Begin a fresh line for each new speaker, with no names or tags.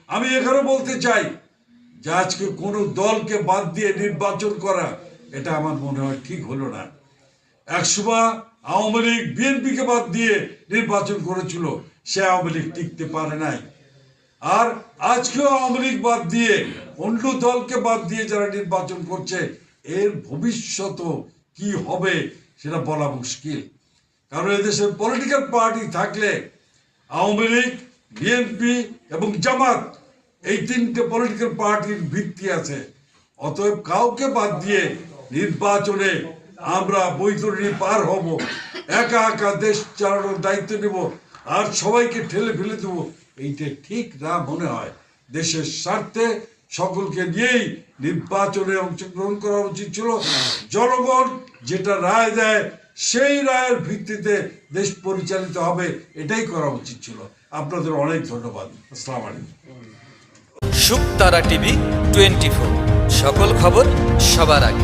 আমি এখানে বলতে চাই যে আজকে কোনো দলকে বাদ দিয়ে নির্বাচন করা এটা আমার মনে হয় ঠিক হলো না। একসময় আওয়ামী লীগ বিএনপিকে বাদ দিয়ে নির্বাচন করেছিল, সে আওয়ামী লীগ টিকতে পারে নাই। আর আজকেও আওয়ামী লীগ বাদ দিয়ে অন্য দলকে বাদ দিয়ে যারা নির্বাচন করছে, এর ভবিষ্যৎ কি হবে সেটা বলা মুশকিল। কারণ এদেশের পলিটিক্যাল পার্টি থাকলে আওয়ামী লীগ, বিএনপি এবং জামাত, এই তিনটে পলিটিক্যাল পার্টির ভিত্তি আছে। অতএব কাউকে বাদ দিয়ে নির্বাচনে আমরা বৈতরণী পার হব, একা একা দেশ চালানোর দায়িত্ব নেব আর সবাইকে ঠেলে ফেলে দেবো, এইটা ঠিক না মনে হয়। দেশের স্বার্থে সকলকে নিয়েই নির্বাচনে অংশগ্রহণ করা উচিত ছিল। জনগণ যেটা রায় দেয় সেই রায়ের ভিত্তিতে দেশ পরিচালিত হবে, এটাই করা উচিত ছিল। আপনাদের অনেক ধন্যবাদ। আসসালামু আলাইকুম।
শুকতারা টিভি 24, সকল খবর সবার আগে।